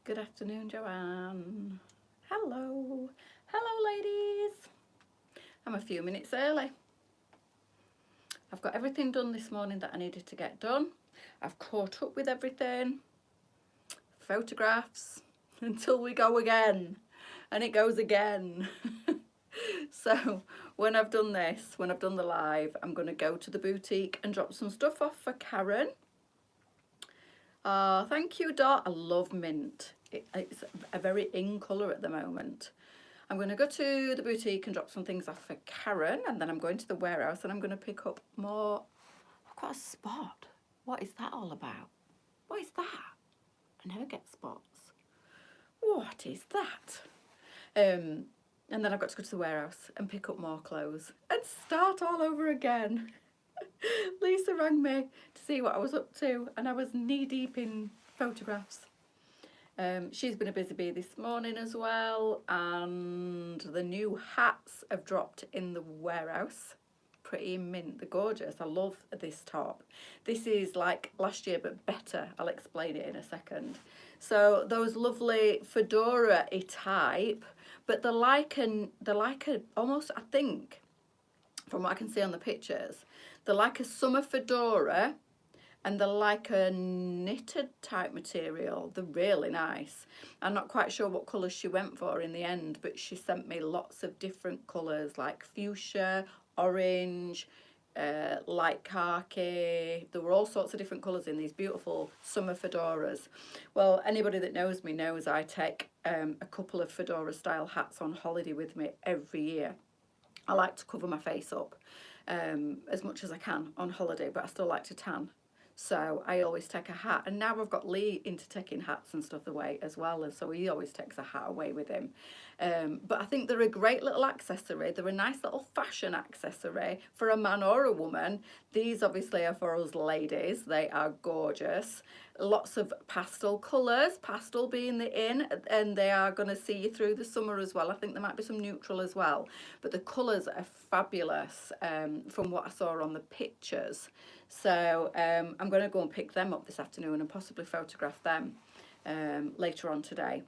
Good afternoon, Joanne. Hello. Hello, ladies. I'm a few minutes early. I've got everything done this morning that I needed to get done. I've caught up with everything. Photographs until we go again. And it goes again. So when I've done this, when I've done the live, I'm going to go to the boutique and drop some stuff off for Karen. Thank you, Dot. I love mint. It's a very in colour at the moment. I'm going to go to the boutique and drop some things off for Karen, and then I'm going to the warehouse and I'm going to pick up more. I've got a spot. What is that all about? What is that? I never get spots. What is that? And then I've got to go to the warehouse and pick up more clothes and start all over again. Lisa rang me to see what I was up to, and I was knee deep in photographs. She's been a busy bee this morning as well, and the new hats have dropped in the warehouse. Pretty mint, they're gorgeous. I love this top. This is like last year but better. I'll explain it in a second. So those lovely fedora-y type, but they're like almost, I think, from what I can see on the pictures, they're like a summer fedora, and they're like a knitted type material. They're really nice. I'm not quite sure what colours she went for in the end, but she sent me lots of different colours like fuchsia, orange, light khaki. There were all sorts of different colours in these beautiful summer fedoras. Well, anybody that knows me knows I take a couple of fedora style hats on holiday with me every year. I like to cover my face up as much as I can on holiday, but I still like to tan. So I always take a hat, and now I've got Lee into taking hats and stuff away as well, and so he always takes a hat away with him. But I think they're a great little accessory. They're a nice little fashion accessory for a man or a woman. These obviously are for us ladies. They are gorgeous. Lots of pastel colours, pastel being the in, and they are going to see you through the summer as well. I think there might be some neutral as well, but the colours are fabulous from what I saw on the pictures. So I'm going to go and pick them up this afternoon and possibly photograph them later on today.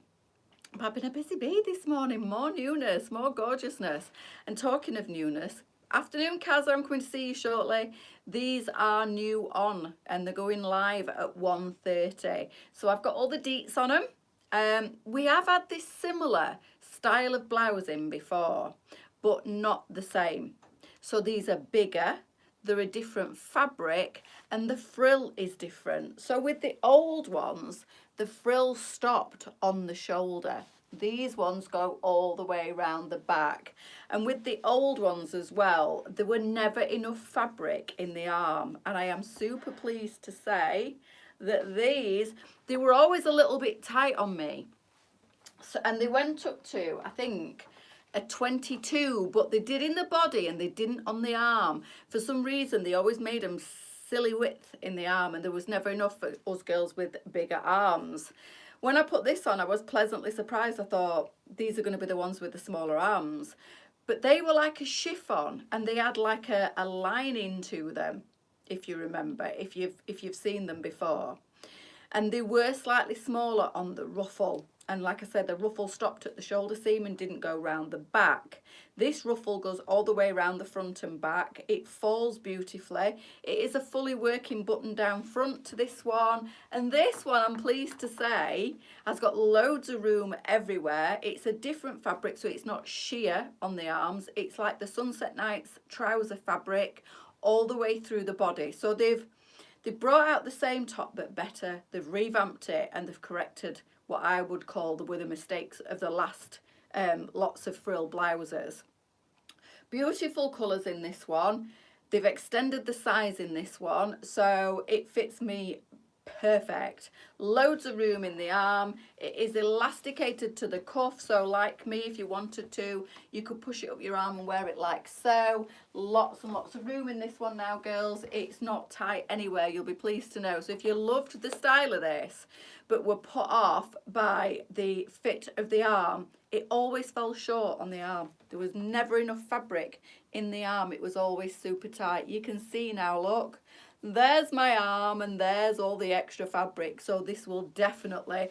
But I've been a busy bee this morning. More newness, more gorgeousness. And talking of newness, afternoon, Kaz, I'm coming to see you shortly. These are new on, and they're going live at 1:30. So I've got all the deets on them. We have had this similar style of blouse in before, but not the same. So these are bigger. They're a different fabric, and the frill is different. So with the old ones, the frill stopped on the shoulder. These ones go all the way around the back. And with the old ones as well, there were never enough fabric in the arm. And I am super pleased to say that they were always a little bit tight on me. So, and they went up to, I think, a 22, but they did in the body and they didn't on the arm. For some reason, they always made them silly width in the arm, and there was never enough for us girls with bigger arms. When I put this on, I was pleasantly surprised. I thought these are going to be the ones with the smaller arms, but they were like a chiffon, and they had like a lining to them, if you remember, if you've seen them before. And they were slightly smaller on the ruffle. And like I said, the ruffle stopped at the shoulder seam and didn't go round the back. This ruffle goes all the way around the front and back. It falls beautifully. It is a fully working button down front to this one. And this one, I'm pleased to say, has got loads of room everywhere. It's a different fabric, so it's not sheer on the arms. It's like the Sunset Nights trouser fabric all the way through the body. So they've brought out the same top but better. They've revamped it, and they've corrected what I would call were the mistakes of the last lots of frill blouses. Beautiful colours in this one. They've extended the size in this one, so it fits me perfect. Loads of room in the arm. It is elasticated to the cuff, so like me, if you wanted to, you could push it up your arm and wear it like so. Lots and lots of room in this one now, girls. It's not tight anywhere, you'll be pleased to know. So if you loved the style of this but were put off by the fit of the arm, it always fell short on the arm. There was never enough fabric in the arm. It was always super tight. You can see now, look, there's my arm and there's all the extra fabric. So this will definitely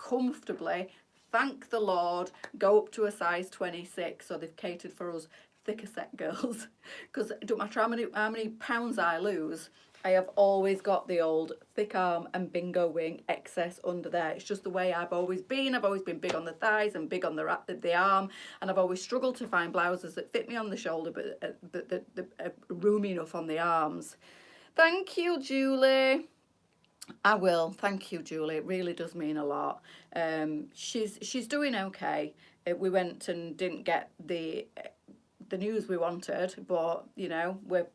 comfortably, thank the Lord, go up to a size 26. So they've catered for us thicker set girls, because it don't matter how many pounds I lose, I have always got the old thick arm and bingo wing excess under there. It's just the way I've always been. I've always been big on the thighs and big on the arm, and I've always struggled to find blouses that fit me on the shoulder but the roomy enough on the arms. Thank you, Julie. I will. Thank you, Julie. It really does mean a lot. She's doing okay. We went and didn't get the news we wanted, but you know, we're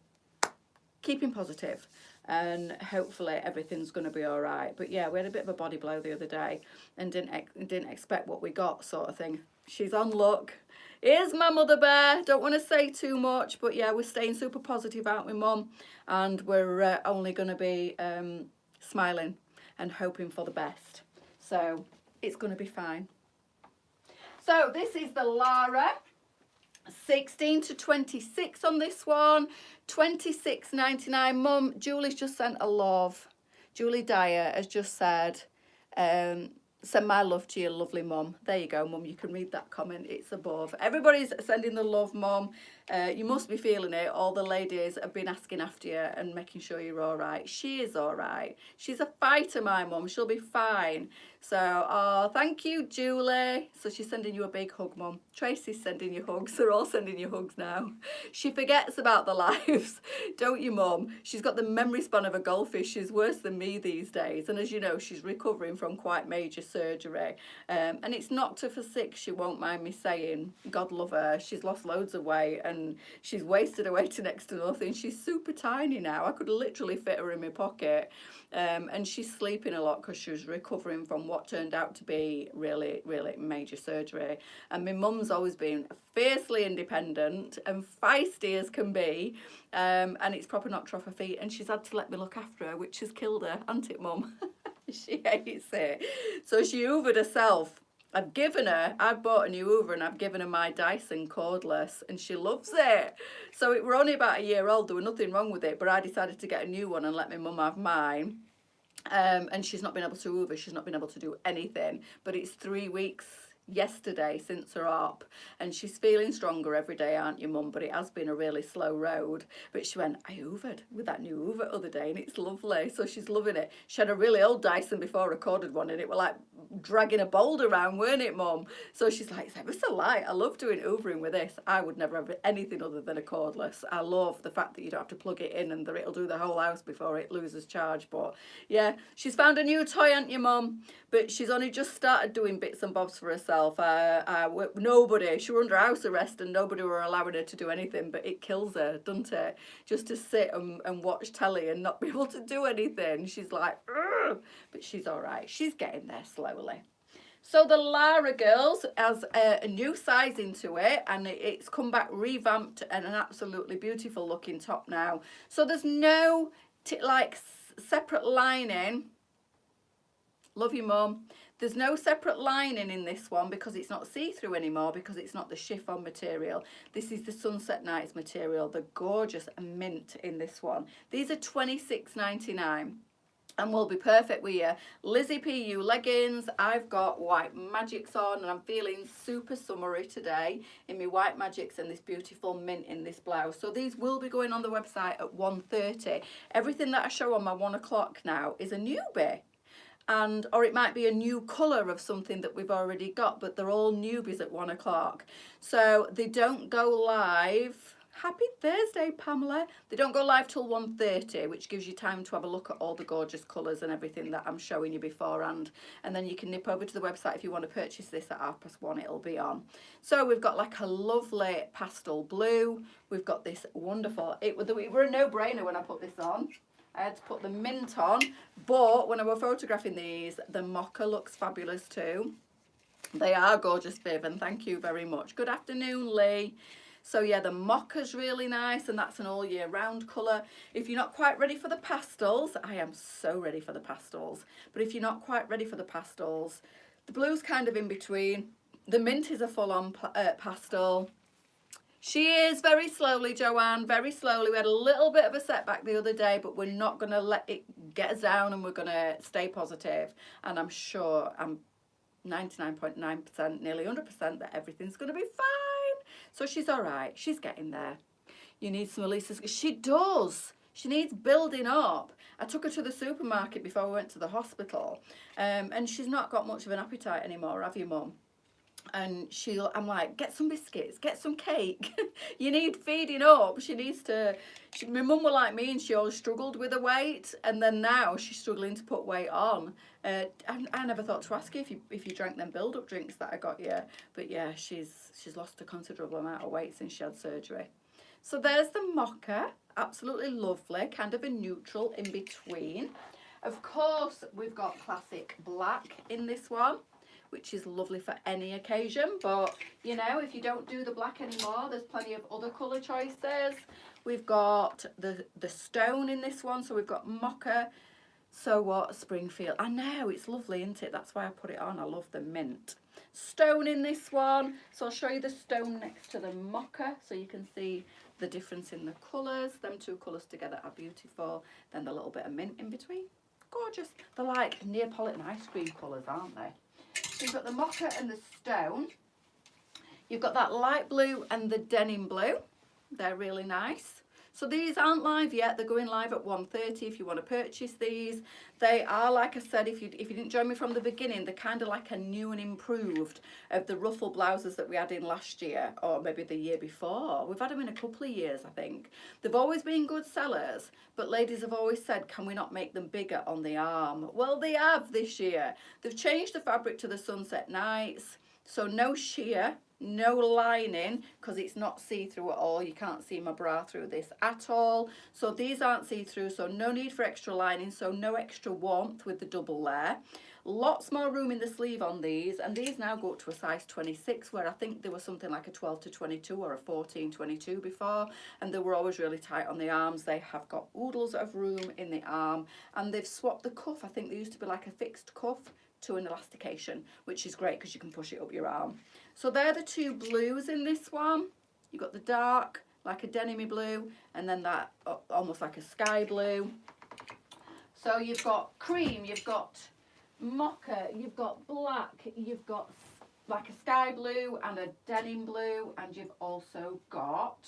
keeping positive and hopefully everything's going to be all right. But yeah, we had a bit of a body blow the other day and didn't expect what we got, sort of thing. She's on luck. Here's my mother bear. Don't want to say too much, but yeah, we're staying super positive, aren't we, Mum? And we're only going to be smiling and hoping for the best. So it's going to be fine. So this is the Lara. 16 to 26 on this one, 26.99. Mum, Julie's just sent a love. Julie Dyer has just said, send my love to your lovely mum. There you go, Mum. You can read that comment. It's above. Everybody's sending the love, Mum. You must be feeling it. All the ladies have been asking after you and making sure you're all right. She is all right. She's a fighter, my mum. She'll be fine. So, oh, thank you, Julie. So she's sending you a big hug, Mum. Tracy's sending you hugs. They're all sending you hugs now. She forgets about the lives, don't you, Mum? She's got the memory span of a goldfish. She's worse than me these days. And as you know, she's recovering from quite major surgery. And it's knocked her for 6, she won't mind me saying. God love her. She's lost loads of weight and she's wasted away to next to nothing. She's super tiny now. I could literally fit her in my pocket. And she's sleeping a lot because she was recovering from what turned out to be really, really major surgery. And my mum's always been fiercely independent and feisty as can be. And it's proper knocked her off her feet. And she's had to let me look after her, which has killed her, hasn't it, Mum? She hates it. So she hoovered herself. I've bought a new hoover and I've given her my Dyson cordless and she loves it. So it were only about a year old, there was nothing wrong with it, but I decided to get a new one and let my mum have mine. And she's not been able to hoover, she's not been able to do anything, but it's 3 weeks yesterday since her op and she's feeling stronger every day, aren't you, Mum? But it has been a really slow road. But she went, I hoovered with that new hoover other day and it's lovely, so she's loving it. She had a really old Dyson before, a corded one, and it were like dragging a boulder around, weren't it, Mum? So she's like, it's ever so light. I love doing hoovering with this. I would never have anything other than a cordless. I love the fact that you don't have to plug it in and that it'll do the whole house before it loses charge. But yeah, she's found a new toy, hasn't you, Mum? But she's only just started doing bits and bobs for herself. Nobody, she were under house arrest and nobody were allowing her to do anything, but it kills her, doesn't it? Just to sit and watch telly and not be able to do anything. She's like, ugh! But she's all right. She's getting there slowly. So the Lara girls has a new size into it and it's come back revamped and an absolutely beautiful looking top now. So there's no separate lining. Love you, Mum. There's no separate lining in this one because it's not see-through anymore, because it's not the chiffon material. This is the Sunset Nights material, the gorgeous mint in this one. These are $26.99 and will be perfect with your Lizzie PU leggings. I've got white magics on and I'm feeling super summery today in my white magics and this beautiful mint in this blouse. So these will be going on the website at 1:30. Everything that I show on my 1 o'clock now is a newbie. Or it might be a new colour of something that we've already got, but they're all newbies at 1 o'clock. So they don't go live. Happy Thursday, Pamela. They don't go live till 1:30, which gives you time to have a look at all the gorgeous colours and everything that I'm showing you beforehand. And then you can nip over to the website if you want to purchase this at 1:30, it'll be on. So we've got like a lovely pastel blue. We've got this wonderful, it were a no-brainer when I put this on. I had to put the mint on, but when I were photographing these, the mocha looks fabulous too. They are gorgeous, Viv, and thank you very much. Good afternoon, Lee. So yeah, the mocha's really nice, and that's an all year round colour. If you're not quite ready for the pastels, I am so ready for the pastels. But if you're not quite ready for the pastels, the blue's kind of in between. The mint is a full-on pastel. She is very slowly, Joanne, very slowly. We had a little bit of a setback the other day, but we're not going to let it get us down and we're going to stay positive. And I'm sure, I'm 99.9%, nearly 100% that everything's going to be fine. So she's all right. She's getting there. You need some Elisa's. She does. She needs building up. I took her to the supermarket before we went to the hospital, and she's not got much of an appetite anymore, have you, Mum? And I'm like, get some biscuits, get some cake. You need feeding up. She needs to. My mum were like me, and she always struggled with her weight, and then now she's struggling to put weight on. I never thought to ask you if you drank them build-up drinks that I got you, but yeah, she's lost a considerable amount of weight since she had surgery. So there's the mocha, absolutely lovely, kind of a neutral in between. Of course, we've got classic black in this one, which is lovely for any occasion. But, you know, if you don't do the black anymore, there's plenty of other colour choices. We've got the stone in this one, so we've got mocha. So what, Springfield? I know, it's lovely, isn't it? That's why I put it on. I love the mint. Stone in this one. So I'll show you the stone next to the mocha so you can see the difference in the colours. Them two colours together are beautiful. Then the little bit of mint in between. Gorgeous. They're like Neapolitan ice cream colours, aren't they? So you've got the mocha and the stone. You've got that light blue and the denim blue. They're really nice. So these aren't live yet. They're going live at 1:30 if you want to purchase these. They are, like I said, if you didn't join me from the beginning, they're kind of like a new and improved of the ruffle blouses that we had in last year, or maybe the year before. We've had them in a couple of years, I think. They've always been good sellers, but ladies have always said, can we not make them bigger on the arm? Well, they have this year. They've changed the fabric to the sunset nights. So no sheer, no lining, because it's not see-through at all. You can't see my bra through this at all. So these aren't see-through, so no need for extra lining, so no extra warmth with the double layer. Lots more room in the sleeve on these, and these now go up to a size 26, where I think there was something like a 12 to 22 or a 14, 22 before, and they were always really tight on the arms. They have got oodles of room in the arm, and they've swapped the cuff. I think there used to be like a fixed cuff to an elastication, which is great because you can push it up your arm. So they're the two blues in this one. You've got the dark, like a denim blue, and then that almost like a sky blue. So you've got cream, you've got mocha, you've got black, you've got like a sky blue and a denim blue, and you've also got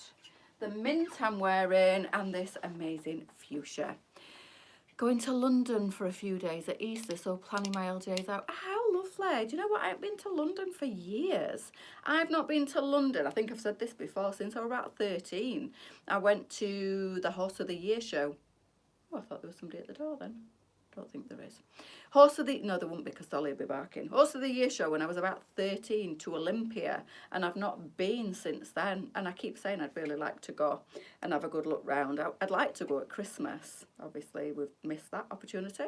the mint I'm wearing and this amazing fuchsia. Going to London for a few days at Easter, so planning my LJs out. How lovely. Do you know what? I haven't been to London for years. I've not been to London, I think I've said this before, since I was about 13. I went to the Horse of the Year show. Oh, I thought there was somebody at the door then. Don't think there is. No, there wouldn't be because Dolly would be barking. Horse of the Year show when I was about 13 to Olympia, and I've not been since then. And I keep saying I'd really like to go and have a good look round. I'd like to go at Christmas. Obviously, we've missed that opportunity.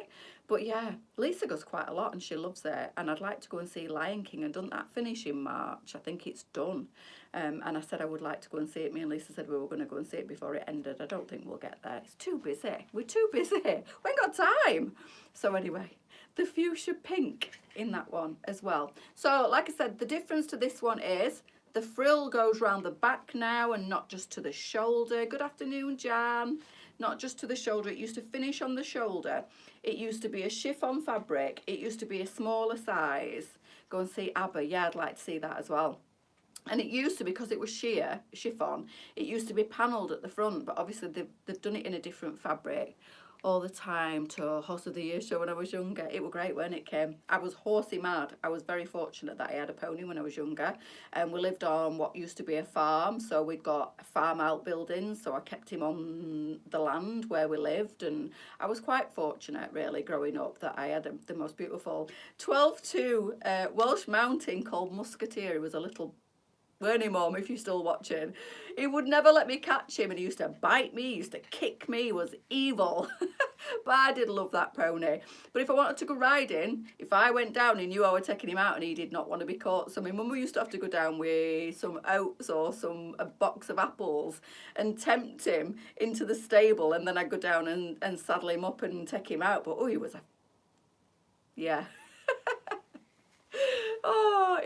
But yeah, Lisa goes quite a lot and she loves it. And I'd like to go and see Lion King, and doesn't that finish in March? I think it's done. And I said I would like to go and see it. Me and Lisa said we were going to go and see it before it ended. I don't think we'll get there. It's too busy. We're too busy. We ain't got time. So anyway, the fuchsia pink in that one as well. So like I said, the difference to this one is the frill goes round the back now and not just to the shoulder. Good afternoon, Jan. Not just to the shoulder. It used to finish on the shoulder. It used to be a chiffon fabric. It used to be a smaller size. Go and see ABBA. Yeah, I'd like to see that as well. And it used to, because it was sheer, chiffon, it used to be panelled at the front, but obviously they've done it in a different fabric all the time to Horse of the Year show when I was younger. It was great when it came. I was horsey mad. I was very fortunate that I had a pony when I was younger, and we lived on what used to be a farm, so we'd got farm outbuildings, so I kept him on the land where we lived, and I was quite fortunate really growing up that I had the most beautiful 12-2 Welsh mountain called Musketeer. He was a little weren't he, Mum, if you're still watching? He would never let me catch him, and he used to bite me, he used to kick me, he was evil. But I did love that pony. But if I wanted to go riding, if I went down, he knew I was taking him out and he did not want to be caught. So my mum used to have to go down with some oats or a box of apples and tempt him into the stable, and then I'd go down and saddle him up and take him out. But oh, he was a... yeah. Oh,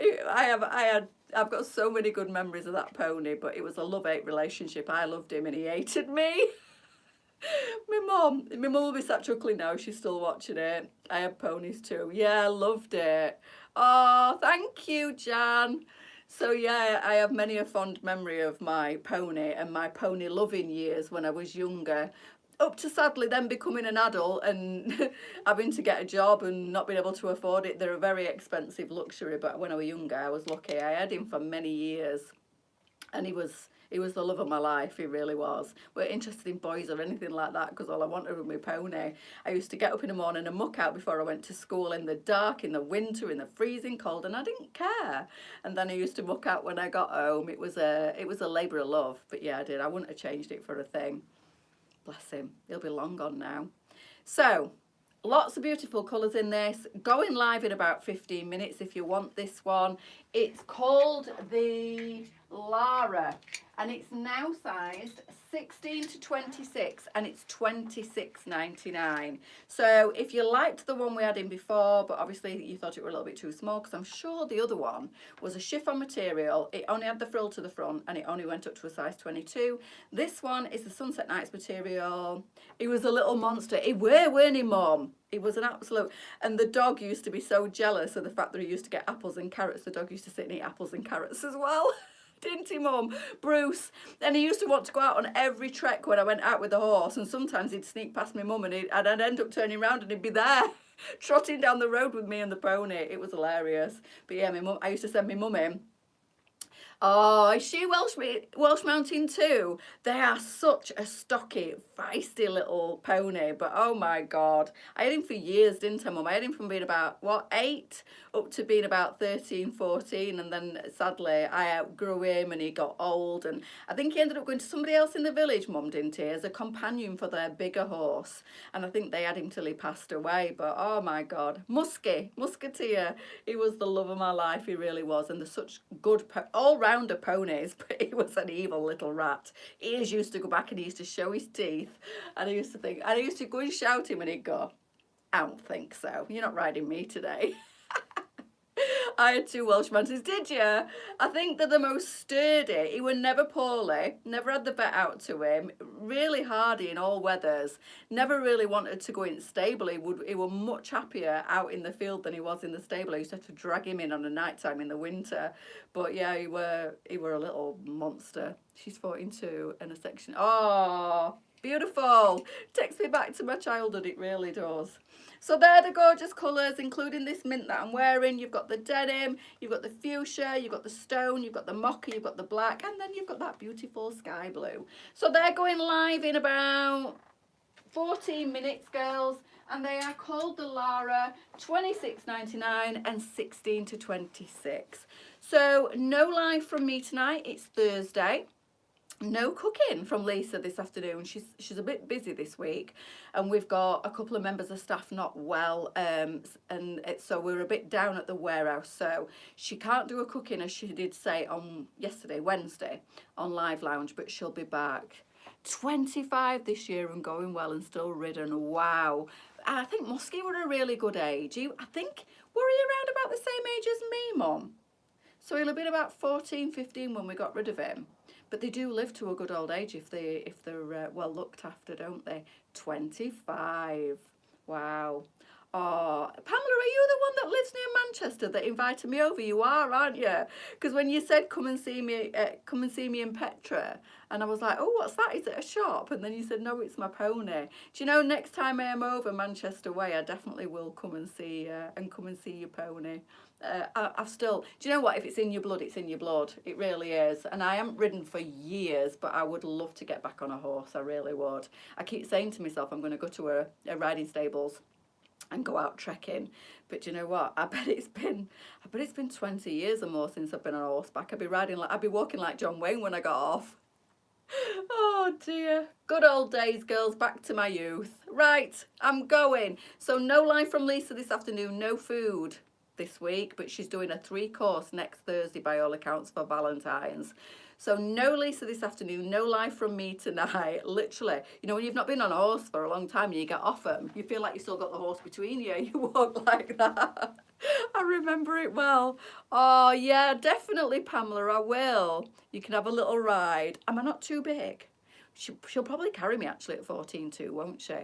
I've got so many good memories of that pony, but it was a love-hate relationship. I loved him and he hated me. My Mum. My mum will be sat chuckling now. She's still watching it. I had ponies too. Yeah, I loved it. Oh, thank you, Jan. So yeah, I have many a fond memory of my pony and my pony loving years when I was younger. Up to sadly then becoming an adult and having to get a job and not being able to afford it. They're a very expensive luxury, but when I was younger, I was lucky. I had him for many years, and he was the love of my life. He really was. We're interested in boys or anything like that, because all I wanted was my pony. I used to get up in the morning and muck out before I went to school in the dark, in the winter, in the freezing cold, and I didn't care. And then I used to muck out when I got home. It was a labour of love. But yeah, I did. I wouldn't have changed it for a thing. Bless him. He'll be long gone now. So, lots of beautiful colours in this. Going live in about 15 minutes if you want this one. It's called the Lara, and it's now sized 16 to 26, and it's $26.99. So if you liked the one we had in before, but obviously you thought it were a little bit too small, because I'm sure the other one was a chiffon material. It only had the frill to the front, and it only went up to a size 22. This one is the Sunset Nights material. It was a little monster. It were, weren't he, Mum? It was an absolute, and the dog used to be so jealous of the fact that he used to get apples and carrots. The dog used to sit and eat apples and carrots as well. Didn't he, Mum? Bruce. And he used to want to go out on every trek when I went out with the horse, and sometimes he'd sneak past my mum, and I'd end up turning around and he'd be there trotting down the road with me and the pony. It was hilarious. But yeah, my mum, I used to send my mum in. Oh, is she Welsh Mountain too? They are such a stocky, feisty little pony, but oh my God. I had him for years, didn't I, Mum? I had him from being about, 8 up to being about 13, 14, and then sadly I outgrew him and he got old, and I think he ended up going to somebody else in the village, Mum, didn't he, as a companion for their bigger horse, and I think they had him till he passed away. But oh my God, Musketeer, he was the love of my life, he really was, and they're such good, all-rounder ponies, but he was an evil little rat. Ears used to go back and he used to show his teeth, and I used to go and shout him, and he'd go, I don't think so, you're not riding me today. I had 2 Welsh Mountains, did you? I think they're the most sturdy. He were never poorly, never had the vet out to him, really hardy in all weathers, never really wanted to go in the stable. He were much happier out in the field than he was in the stable. I used to have to drag him in on a night time in the winter. But yeah, he were a little monster. She's 14 and a section. Oh, beautiful. Takes me back to my childhood, it really does. So they're the gorgeous colours, including this mint that I'm wearing. You've got the denim, you've got the fuchsia, you've got the stone, you've got the mocha, you've got the black, and then you've got that beautiful sky blue. So they're going live in about 14 minutes, girls, and they are called the Lara, $26.99 and 16 to 26. So no live from me tonight. It's Thursday. No cooking from Lisa this afternoon. She's a bit busy this week, and we've got a couple of members of staff not well, so we're a bit down at the warehouse, so she can't do a cooking, as she did say on Wednesday on Live Lounge, but she'll be back. 25 this year and going well and still ridden. Wow. And I think Muskie were a really good age. I think, were he around about the same age as me, Mum? So he'll have been about 14, 15 when we got rid of him. But they do live to a good old age if they're well looked after, don't they? 25. Wow. Oh, Pamela, are you the one that lives near Manchester that invited me over? You are, aren't you? Because when you said come and see me in Petra, and I was like, oh, what's that? Is it a shop? And then you said, no, it's my pony. Do you know, next time I am over Manchester way, I definitely will come and see your pony. I've still, do you know what? If it's in your blood, it's in your blood. It really is. And I haven't ridden for years, but I would love to get back on a horse. I really would. I keep saying to myself, I'm going to go to a riding stables and go out trekking. But do you know what? I bet it's been 20 years or more since I've been on horseback. I'd be walking like John Wayne when I got off. Oh dear. Good old days, girls. Back to my youth. Right, I'm going. So no live from Lisa this afternoon, no food this week, but she's doing a 3-course next Thursday by all accounts for Valentine's. So no Lisa this afternoon, no live from me tonight. Literally, you know, when you've not been on a horse for a long time and you get off them, you feel like you still got the horse between you. You walk like that. I remember it well. Oh yeah, definitely, Pamela, I will. You can have a little ride. Am I not too big? She'll probably carry me actually at 14 too, won't she?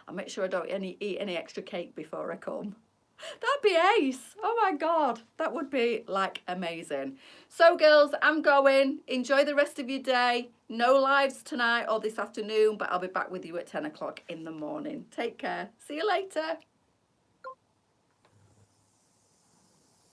I'll make sure I don't eat any extra cake before I come. That'd be ace. Oh my God, that would be like amazing. So girls, I'm going. Enjoy the rest of your day. No lives tonight or this afternoon, but I'll be back with you at 10 o'clock in the morning. Take care. See you later.